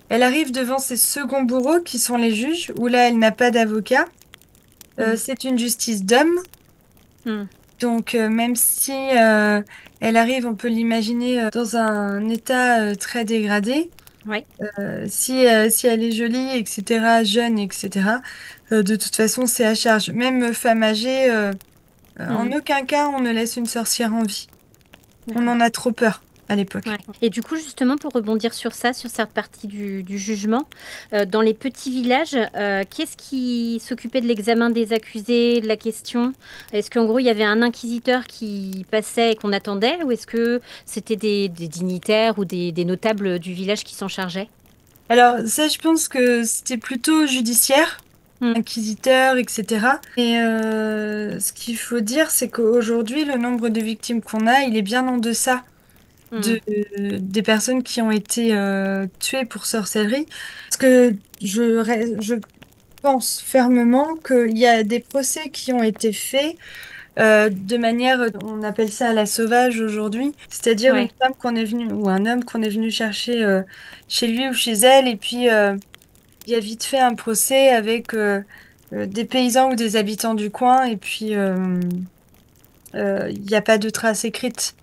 Elle arrive devant ses seconds bourreaux qui sont les juges, où là elle n'a pas d'avocat. C'est une justice d'homme. Hmm. Donc, même si elle arrive, on peut l'imaginer dans un état très dégradé, Ouais. si elle est jolie, etc., jeune, etc., de toute façon, c'est à charge. Même femme âgée, en Hmm. aucun cas, on ne laisse une sorcière en vie. On D'accord. en a trop peur à l'époque. Ouais. Et du coup, justement, pour rebondir sur ça, sur cette partie du jugement, dans les petits villages, qui est-ce qui s'occupait de l'examen des accusés, de la question? Est-ce qu'en gros, il y avait un inquisiteur qui passait et qu'on attendait, ou est-ce que c'était des dignitaires ou des notables du village qui s'en chargeaient? Alors, ça, je pense que c'était plutôt judiciaire, Hmm. inquisiteur, etc. Et ce qu'il faut dire, c'est qu'aujourd'hui, le nombre de victimes qu'on a, il est bien en deçà Hmm. des personnes qui ont été tuées pour sorcellerie. Parce que je pense fermement qu'il y a des procès qui ont été faits de manière, on appelle ça à la sauvage aujourd'hui, c'est-à-dire une Ouais. femme qu'on est venu, ou un homme qu'on est venu chercher chez lui ou chez elle, et puis il y a vite fait un procès avec des paysans ou des habitants du coin, et puis il n'y a pas de traces écrites.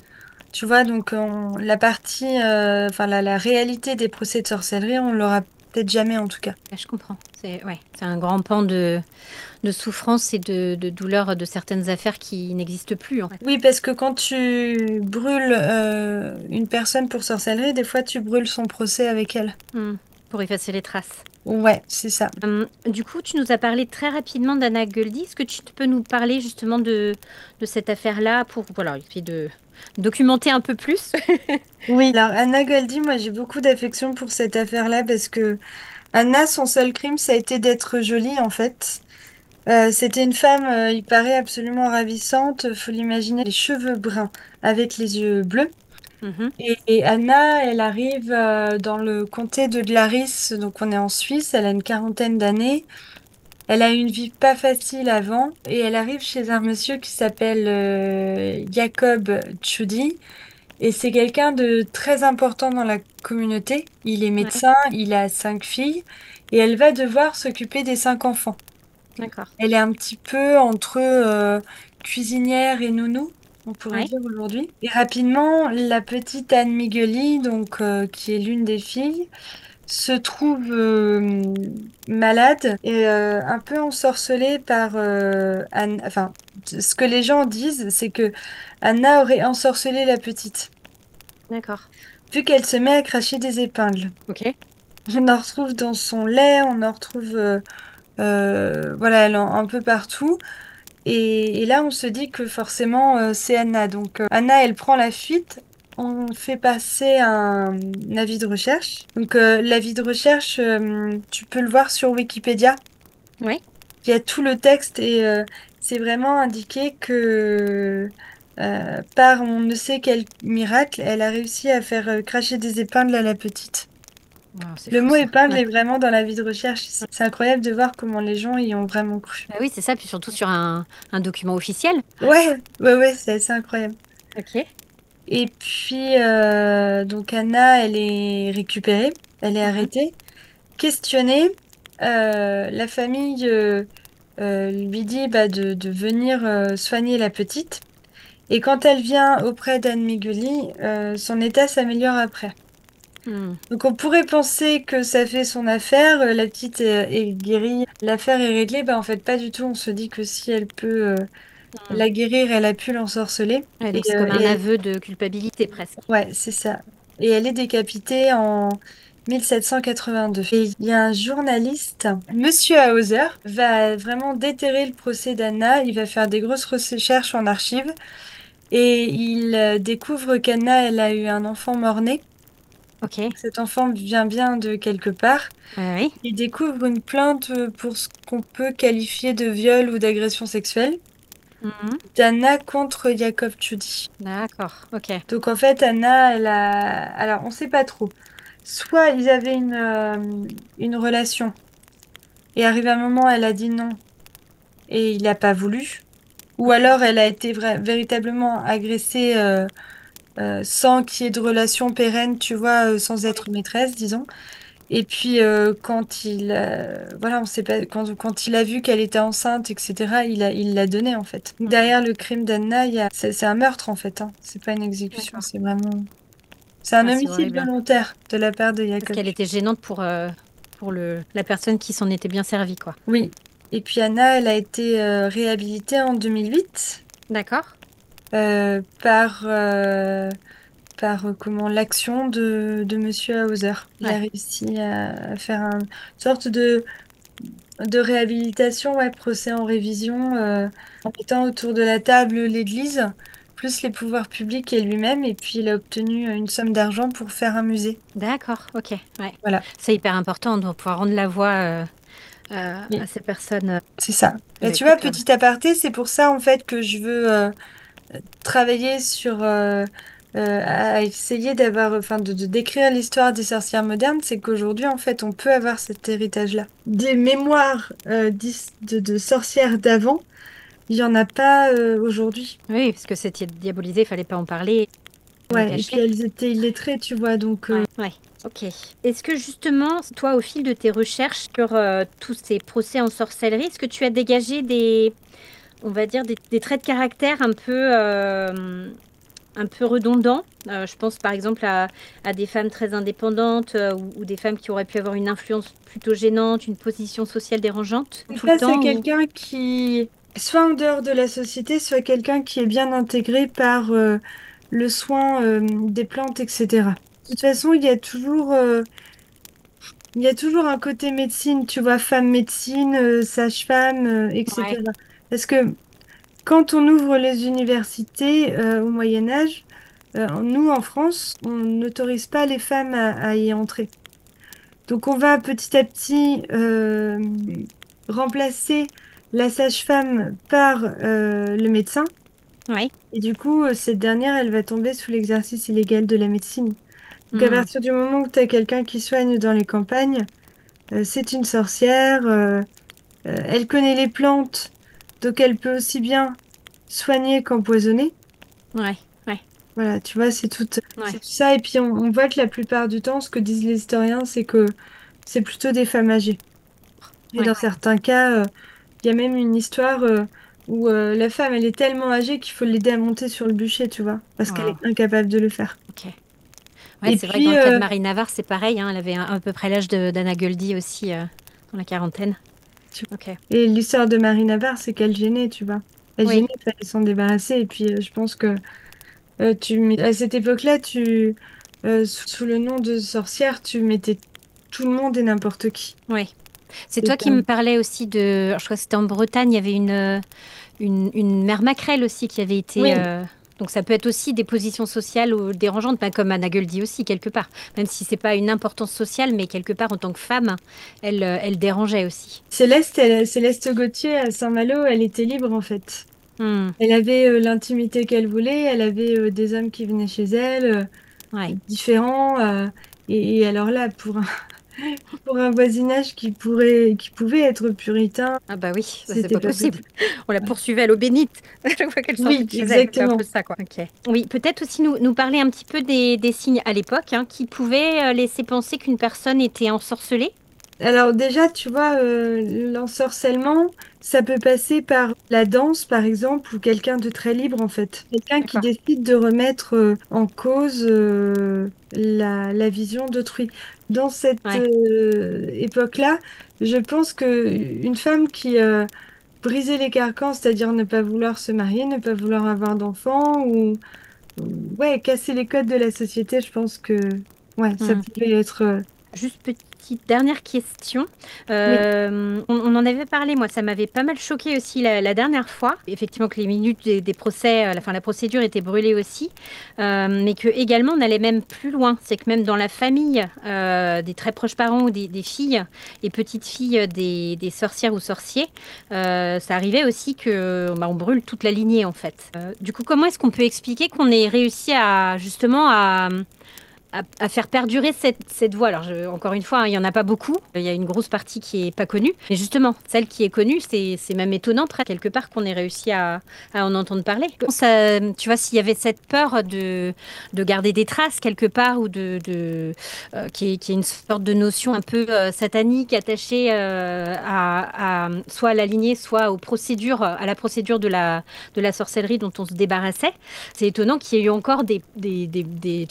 Tu vois, donc la partie, enfin la réalité des procès de sorcellerie, on l'aura peut-être jamais en tout cas. Ouais, je comprends. C'est un grand pan de souffrance et de douleur de certaines affaires qui n'existent plus, en fait. Oui, parce que quand tu brûles une personne pour sorcellerie, des fois tu brûles son procès avec elle. Hmm. Pour effacer les traces. Ouais, c'est ça. Du coup, tu nous as parlé très rapidement d'Anna Goldie. Est-ce que tu peux nous parler justement de cette affaire-là pour voilà, essayer de documenter un peu plus? Oui. Alors Anna Goldie, moi j'ai beaucoup d'affection pour cette affaire-là parce que Anna, son seul crime, ça a été d'être jolie en fait. C'était une femme, il paraît absolument ravissante. Faut l'imaginer, les cheveux bruns avec les yeux bleus. Mhm. Et Anna, elle arrive dans le comté de Glaris, donc on est en Suisse, elle a une quarantaine d'années. Elle a eu une vie pas facile avant et elle arrive chez un monsieur qui s'appelle Jacob Tschudi et c'est quelqu'un de très important dans la communauté. Il est Ouais, médecin, il a 5 filles et elle va devoir s'occuper des 5 enfants. d'accord. Elle est un petit peu entre cuisinière et nounou, on pourrait Ouais, dire aujourd'hui. Et rapidement, la petite Anne Migueli, donc qui est l'une des filles, se trouve malade et un peu ensorcelée par Anne. Enfin, ce que les gens disent, c'est que Anna aurait ensorcelé la petite, d'accord. vu qu'elle se met à cracher des épingles. Ok. On en retrouve dans son lait, on en retrouve, voilà, un peu partout. Et là, on se dit que forcément, c'est Anna. Donc, Anna, elle prend la fuite. On fait passer un avis de recherche. Donc, l'avis de recherche, tu peux le voir sur Wikipédia. Ouais, Il y a tout le texte et c'est vraiment indiqué que par on ne sait quel miracle, elle a réussi à faire cracher des épingles à la petite. wow, c'est Le fou mot ça. épingle Ouais. est vraiment dans l'avis de recherche. C'est incroyable de voir comment les gens y ont vraiment cru. Bah oui, c'est ça, puis surtout sur un document officiel. Ouais, c'est assez incroyable. Ok. Et puis, donc Anna, elle est récupérée, elle est Mhm. arrêtée, questionnée. La famille lui dit bah, de venir soigner la petite. Et quand elle vient auprès d'Anne Miguli, son état s'améliore après. Hmm. Donc on pourrait penser que ça fait son affaire, la petite est guérie, l'affaire est réglée. Bah, en fait, pas du tout. On se dit que si elle peut Hmm. la guérir, elle a pu l'ensorceler. Ouais, Et, donc c'est comme et un elle aveu de culpabilité presque. Ouais, c'est ça. Et elle est décapitée en 1782. Et il y a un journaliste, Monsieur Hauser, va vraiment déterrer le procès d'Anna. Il va faire des grosses recherches en archives et il découvre qu'Anna, elle a eu un enfant mort-né Ok. Cet enfant vient bien de quelque part. Oui. Il découvre une plainte pour ce qu'on peut qualifier de viol ou d'agression sexuelle Mhm. d'Anna contre Jacob Tschudi. D'accord. Ok. Donc en fait, Anna, elle a... Alors, on sait pas trop. Soit ils avaient une relation, et arrivé un moment, elle a dit non, et il n'a pas voulu. Ou alors, elle a été véritablement agressée sans qu'il y ait de relation pérenne, tu vois, sans être maîtresse, disons. Et puis, voilà, on sait pas, quand il a vu qu'elle était enceinte, etc., il l'a donnée, en fait. Derrière le crime d'Anna, c'est un meurtre, en fait, hein. C'est pas une exécution, D'accord. c'est vraiment... C'est un Ah, c'est homicide horrible. volontaire de la part de Parce Jacob. qu'elle était gênante pour la personne qui s'en était bien servie, quoi. Oui. Et puis Anna, elle a été réhabilitée en 2008 D'accord. par l'action de Monsieur Hauser. Il a Ouais. réussi à faire une sorte de réhabilitation, ouais, procès en révision, en mettant autour de la table l'Église, plus les pouvoirs publics et lui-même. Et puis il a obtenu une somme d'argent pour faire un musée. D'accord. Ok. Ouais. Voilà, C'est hyper important de pouvoir rendre la voix à oui, ces personnes c'est ça. Et tu vois, coupables. petit aparté, c'est pour ça en fait que je veux travailler sur à essayer d'avoir, enfin, de décrire l'histoire des sorcières modernes, c'est qu'aujourd'hui, en fait, on peut avoir cet héritage-là. Des mémoires de sorcières d'avant, il n'y en a pas aujourd'hui. Oui, parce que c'était diabolisé, il fallait pas en parler, Ouais, et puis caché. elles étaient illettrées, tu vois, donc Ouais, ouais, ok. Est-ce que justement, toi, au fil de tes recherches sur tous ces procès en sorcellerie, est-ce que tu as dégagé on va dire, des traits de caractère un peu redondants? Je pense par exemple à des femmes très indépendantes ou des femmes qui auraient pu avoir une influence plutôt gênante, une position sociale dérangeante tout le ça, c'est temps quelqu'un qui, soit en dehors de la société, soit quelqu'un qui est bien intégré par le soin des plantes, etc. De toute façon, il y a toujours un côté médecine, tu vois, femme médecine, sage-femme, Ouais, etc. Parce que quand on ouvre les universités au Moyen Âge, nous, en France, on n'autorise pas les femmes à y entrer. Donc on va petit à petit remplacer la sage-femme par le médecin. ouais. Et du coup, cette dernière, elle va tomber sous l'exercice illégal de la médecine. Donc à Hmm. partir du moment où tu as quelqu'un qui soigne dans les campagnes, c'est une sorcière, elle connaît les plantes, donc elle peut aussi bien soigner qu'empoisonner. Ouais, ouais, Voilà, tu vois, ouais, c'est tout ça. Et puis on voit que la plupart du temps, ce que disent les historiens, c'est que c'est plutôt des femmes âgées. Et ouais. dans certains cas, il y a même une histoire où la femme, elle est tellement âgée qu'il faut l'aider à monter sur le bûcher, tu vois, parce qu'elle est Wow, incapable de le faire. ok. Ouais, Et c'est vrai que dans puis, le cas de Marie Navarre, c'est pareil, hein, elle avait à peu près l'âge d'Anna Göldy aussi, dans la quarantaine. Ok. et l'histoire de Marie Navarre, c'est qu'elle gênait, tu vois. Elle Oui, gênait, il fallait s'en débarrasser. Et puis, je pense que à cette époque-là, sous le nom de sorcière, tu mettais tout le monde et n'importe qui. oui. C'est toi C'était qui me parlais aussi de. Je crois que c'était en Bretagne, il y avait une mère maquerelle aussi qui avait été. Oui, Donc ça peut être aussi des positions sociales ou dérangeantes, pas comme Anna Göldy aussi, quelque part. Même si c'est pas une importance sociale, mais quelque part, en tant que femme, elle dérangeait aussi. Céleste Gauthier à Saint-Malo, elle était libre en fait. Hmm, Elle avait l'intimité qu'elle voulait, elle avait des hommes qui venaient chez elle, ouais. différents. Et alors là, pour un voisinage qui pouvait être puritain, Ah bah oui, ça c'est c'était pas pas possible. possible. On la poursuivait à l'eau bénite à chaque fois qu'elle sortait Oui, de chez elle. C'était un peu exactement. ça, quoi. Ok. Oui, peut-être aussi nous parler un petit peu des signes à l'époque hein, qui pouvaient laisser penser qu'une personne était ensorcelée. Alors déjà, tu vois, l'ensorcellement, ça peut passer par la danse, par exemple, ou quelqu'un de très libre, en fait. Quelqu'un qui D'accord. décide de remettre en cause la vision d'autrui. Dans cette Ouais. époque-là, je pense que une femme qui brisait les carcans, c'est-à-dire ne pas vouloir se marier, ne pas vouloir avoir d'enfants, ouais, casser les codes de la société, je pense que ouais, ça Hmm. pouvait être... Juste petite petite dernière question. On en avait parlé, moi, ça m'avait pas mal choqué aussi la dernière fois. Effectivement, que les minutes des procès, la procédure était brûlée aussi, mais que également on allait même plus loin. C'est que même dans la famille des très proches parents ou des filles et petites filles des sorcières ou sorciers, ça arrivait aussi que on brûle toute la lignée en fait. Du coup, comment est-ce qu'on peut expliquer qu'on ait réussi à justement à faire perdurer cette voie. Alors, encore une fois, hein, il n'y en a pas beaucoup. Il y a une grosse partie qui n'est pas connue. Mais justement, celle qui est connue, c'est même étonnant, quelque part, qu'on ait réussi à en entendre parler. Ça, tu vois, s'il y avait cette peur de garder des traces quelque part ou qui est une sorte de notion un peu satanique attachée soit à la lignée, soit aux procédures, à la procédure de la sorcellerie dont on se débarrassait, c'est étonnant qu'il y ait eu encore tu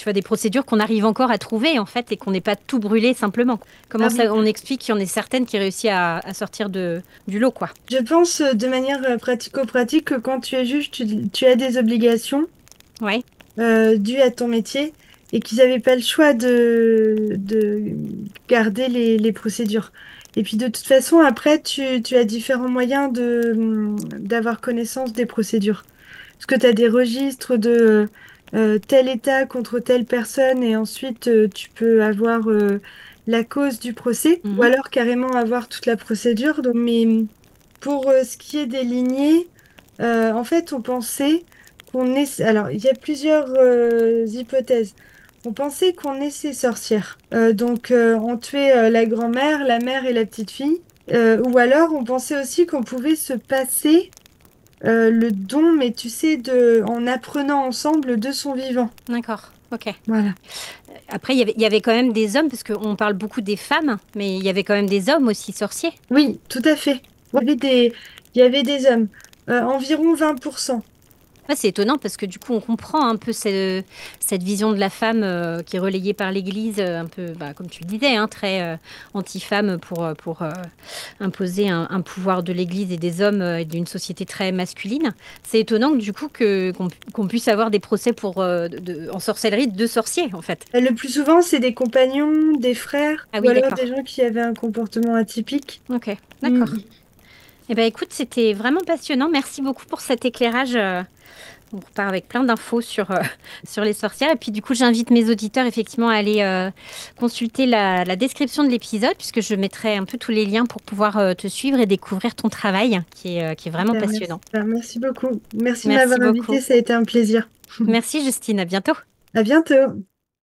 vois, des procédures qu'on arrive encore à trouver en fait et qu'on n'ait pas tout brûlé simplement. Comment on explique qu'il y en ait certaines qui réussissent à sortir du lot, quoi. Je pense de manière pratico-pratique que quand tu es juge, tu as des obligations dues à ton métier et qu'ils n'avaient pas le choix de garder les procédures. Et puis de toute façon, après, tu as différents moyens d'avoir connaissance des procédures. Parce que tu as des registres de tel état contre telle personne et ensuite tu peux avoir la cause du procès ou alors carrément avoir toute la procédure. Donc, mais pour ce qui est des lignées, en fait, on pensait qu'on est... Alors, il y a plusieurs hypothèses. On pensait qu'on naissait sorcière. Donc, on tuait la grand-mère, la mère et la petite fille. Ou alors, on pensait aussi qu'on pouvait se passer le don, mais tu sais, en apprenant ensemble de son vivant. D'accord, ok. Voilà. Après, il y avait quand même des hommes, parce qu'on parle beaucoup des femmes, mais il y avait quand même des hommes aussi sorciers. Oui, tout à fait. Il y avait des hommes. Environ 20%. Ouais, c'est étonnant parce que du coup, on comprend un peu cette vision de la femme qui est relayée par l'Église, un peu, comme tu le disais, hein, très anti-femme pour imposer un pouvoir de l'Église et des hommes et d'une société très masculine. C'est étonnant du coup qu'on puisse avoir des procès en sorcellerie de sorciers, en fait. Le plus souvent, c'est des compagnons, des frères, ou alors des gens qui avaient un comportement atypique. Ok, d'accord. Eh ben, écoute, c'était vraiment passionnant. Merci beaucoup pour cet éclairage. On repart avec plein d'infos sur les sorcières. Et puis du coup, j'invite mes auditeurs effectivement à aller consulter la description de l'épisode, puisque je mettrai un peu tous les liens pour pouvoir te suivre et découvrir ton travail, qui est vraiment passionnant. Merci beaucoup. Merci de m'avoir invité, ça a été un plaisir. Merci Justine, à bientôt. À bientôt.